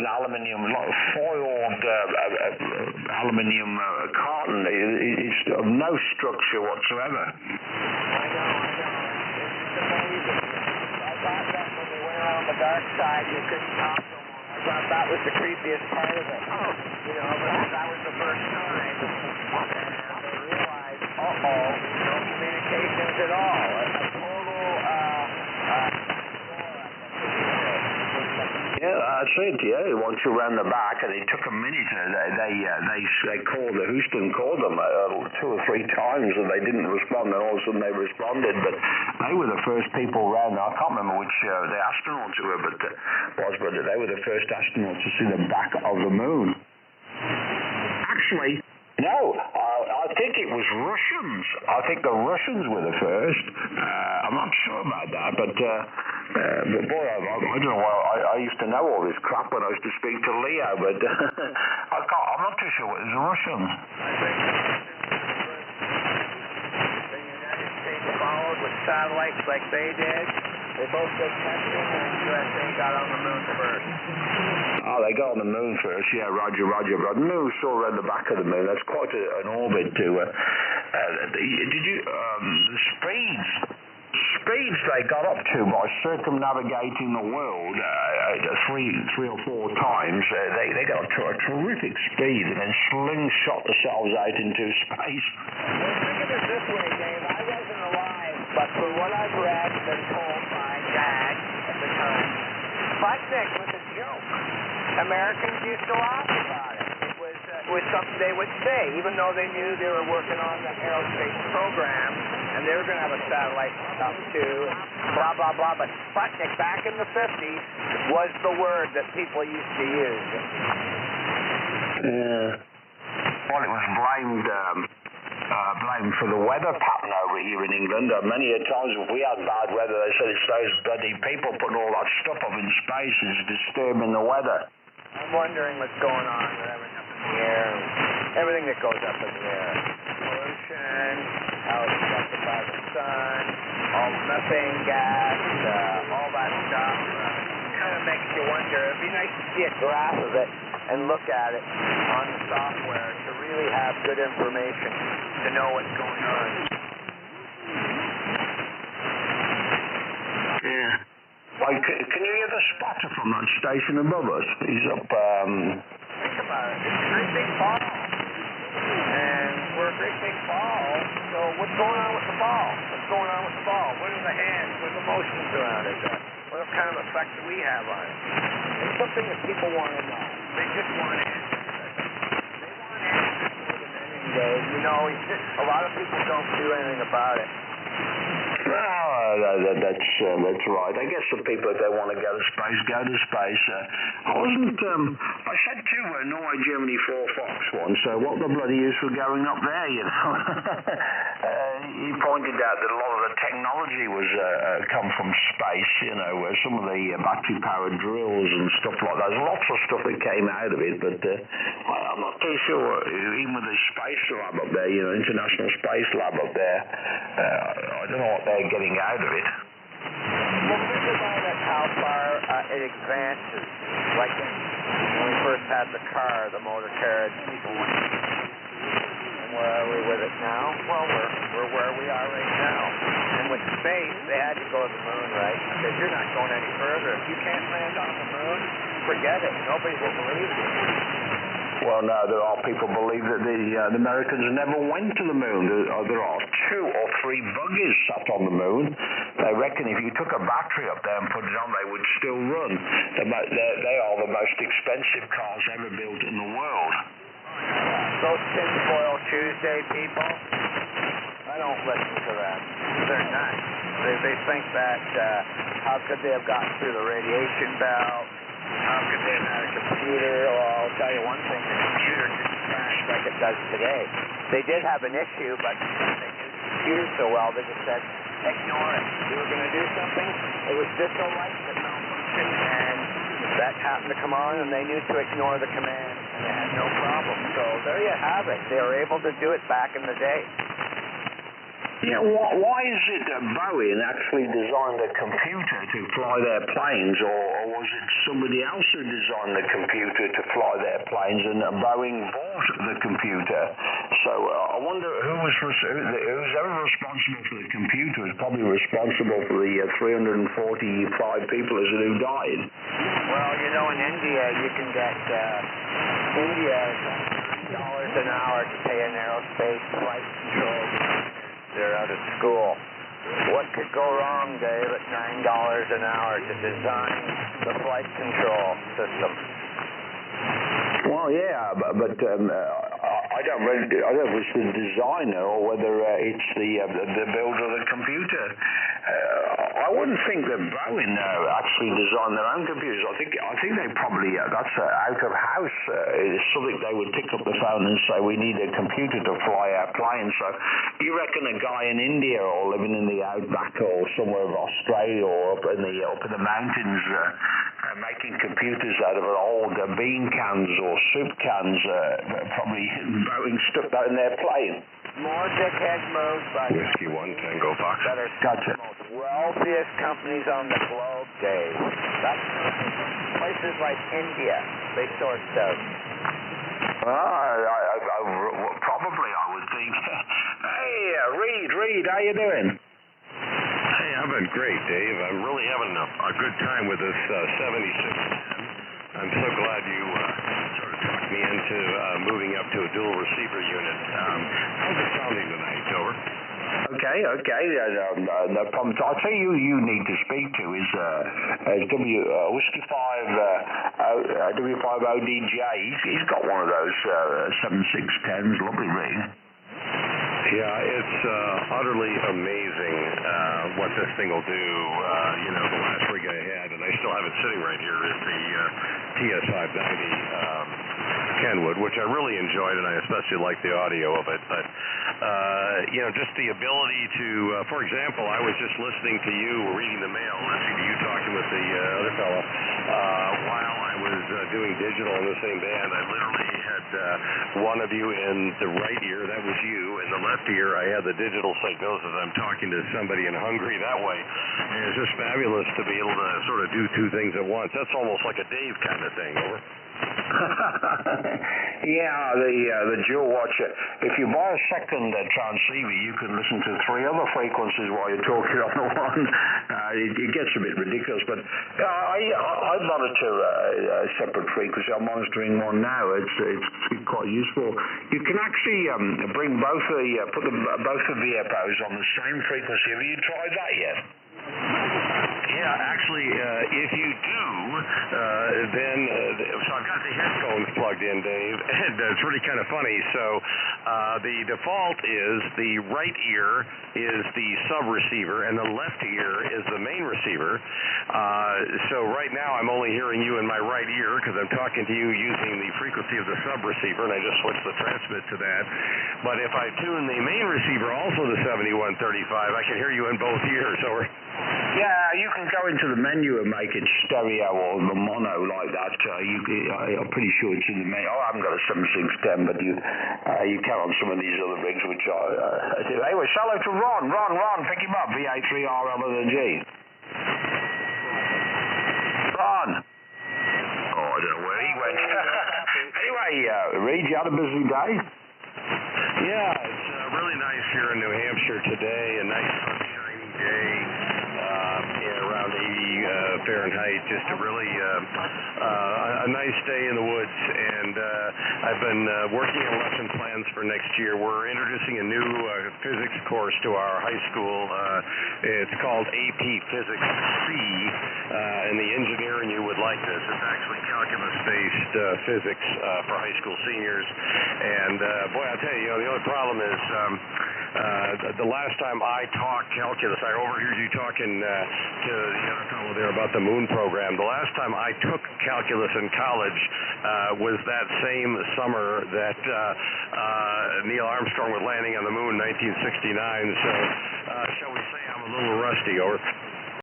aluminium, like foiled aluminium carton. It's of no structure whatsoever. I know. It's amazing. I thought that when we went around the dark side, you couldn't talk no more. I thought that was the creepiest part of it. Oh. You know, but that was the first time. And they realized, no communications at all. A total, yeah, that's it. Yeah, once you ran the back, and it took a minute. They called. Houston called them 2 or 3 times, and they didn't respond. And all of a sudden they responded. But they were the first people around. I can't remember which the astronauts were, but they were the first astronauts to see the back of the moon. Actually, no, I think it was Russians. I think the Russians were the first. I'm not sure about that, but boy, I don't know why. I used to know all this crap when I used to speak to Leo, but I'm not too sure it was the Russians. The United States followed with satellites like they did. They both did testing, and the USA got on the moon first. Oh, they got on the moon first, yeah, Roger. But the moon was still around the back of the moon. That's quite an orbit to... did you... the speeds they got up to by circumnavigating the world 3 or 4 times, they got up to a terrific speed and then slingshot themselves out into space. Well, think of it this way, Dave. I wasn't alive, but from what I've read and told by Dad at the time, Sputnik was a joke. Americans used to laugh about it. It was something they would say, even though they knew they were working on the aerospace program, and they were going to have a satellite stuff too, blah, blah, blah. But Sputnik, back in the 50s, was the word that people used to use. Yeah. Well, it was blamed for the weather pattern over here in England. Many a times if we had bad weather, they said it's those bloody people putting all that stuff up in space is disturbing the weather. I'm wondering what's going on with everything up in the air, everything that goes up in the air. Pollution, how it's affected by the sun, all the methane gas, all that stuff. Kind of makes you wonder. It'd be nice to see a graph of it and look at it on the software to really have good information to know what's going on. Yeah. Like, can you hear the spotter from that station above us? He's up, Think about it. It's a great big ball. And we're a great big ball. So what's going on with the ball? What's going on with the ball? What are the hands? What are the motions around it? What kind of effect do we have on it? It's something that people want to know. They just want answers. They want answers more than anything, Dave. You know, a lot of people don't do anything about it. No, that's right. I guess the people, if they want to go to space, go to space. I said to Norway, Germany 4 Fox once, what the bloody use for going up there, you know? He pointed out that a lot of the technology was come from space, you know, some of the battery-powered drills and stuff like that. There's lots of stuff that came out of it, but I'm not too sure, even with the space lab up there, you know, International Space Lab up there, I don't know what they're getting out of it. Well, think about it, how far it advances. Like when we first had the car, the motor carriage, people went. And where are we with it now? Well, we're where we are right now. And with space, they had to go to the moon, right? Because you're not going any further. If you can't land on the moon, forget it. Nobody will believe you. Well, no, there are people who believe that the Americans never went to the moon. There are 2 or 3 buggies sat on the moon. They reckon if you took a battery up there and put it on, they would still run. They are the most expensive cars ever built in the world. Those tinfoil Tuesday people, I don't listen to them. They're nuts. They think that how could they have gotten through the radiation belt? How could they have had a computer? Well, I'll tell you one thing, the computer didn't crash like it does today. They did have an issue, but they knew the computer so well, they just said, ignore it. We were going to do something, it was just a light that malfunctioned, and that happened to come on, and they knew to ignore the command, and they had no problem. So there you have it. They were able to do it back in the day. Yeah, why is it that Boeing actually designed a computer to fly their planes, or was it somebody else who designed the computer to fly their planes, and Boeing bought the computer? So I wonder who's ever responsible for the computer is probably responsible for the 345 people who died. Well, you know, in India, you can get India $9 an hour to pay an aerospace flight control. They're out of school. What could go wrong, Dave, at $9 an hour to design the flight control system? Well, yeah, but I don't know if it's the designer or whether it's the builder of the computer. I wouldn't think that Boeing actually designed their own computers. I think they probably that's out of house. It's something they would pick up the phone and say, we need a computer to fly our planes. So you reckon a guy in India or living in the outback or somewhere of Australia or up in the mountains making computers out of old bean cans or soup cans, probably Boeing stuck that in their plane. More dickhead moves, but Whiskey 1 Tango Fox. Gotcha. Wealthiest companies on the globe, Dave. That's places like India. They source out. Probably, I would think. Hey, Reed, how you doing? Hey, I've been great, Dave. I'm really having a good time with this 7610. I'm so glad you sort of talked me into moving up to a dual receiver unit. How's it sounding tonight, over? Okay. No problem. I'll tell you who you need to speak to is Whiskey 5 W5ODJ. He's got one of those 7610s, lovely ring. Yeah, it's utterly amazing what this thing will do. The last rig I had, and I still have it sitting right here, is the TS590 Kenwood, which I really enjoyed, and I especially like the audio of it. But, just the ability to, for example, I was just listening to you, reading the mail, listening to you talking with the other fellow, while I was doing digital in the same band. I literally had one of you in the right ear, that was you, in the left ear I had the digital signals as I'm talking to somebody in Hungary that way. And it's just fabulous to be able to sort of do two things at once. That's almost like a Dave kind of thing, over. Yeah, the dual watcher. If you buy a second transceiver, you can listen to 3 other frequencies while you're talking on the one. It gets a bit ridiculous, but I monitor a separate frequency. I'm monitoring one now. It's quite useful. You can actually bring both put both the VFOs on the same frequency. Have you tried that yet? Yeah, actually, if you do, then so I've got the headphones plugged in, Dave, and it's really kind of funny. So the default is the right ear is the sub-receiver, and the left ear is the main receiver. So right now I'm only hearing you in my right ear because I'm talking to you using the frequency of the sub-receiver, and I just switched the transmit to that. But if I tune the main receiver also to 7135, I can hear you in both ears, over. Yeah, you can go into the menu and make it stereo or the mono like that. I'm pretty sure it's in the menu. I haven't got a 7610, but you can on some of these other rigs, which I do. Anyway, hello to Ron. Ron, pick him up. VA3RLNG. Ron. Oh, I don't know where he went. Anyway, Reed, you had a busy day? Yeah, it's really nice here in New Hampshire today. A nice sunny, rainy day. Around 80 Fahrenheit, just a really a nice day in the woods. And I've been working on lesson plans for next year. We're introducing a new physics course to our high school. It's called AP Physics C, and the engineer in you would like this. It's actually calculus-based physics for high school seniors. And boy, I'll tell you, the only problem is the last time I talked calculus, I overheard you talking to the other fellow there about the moon program. The last time I took calculus in college was that same summer that Neil Armstrong was landing on the moon, 1969. So shall we say I'm a little rusty, over.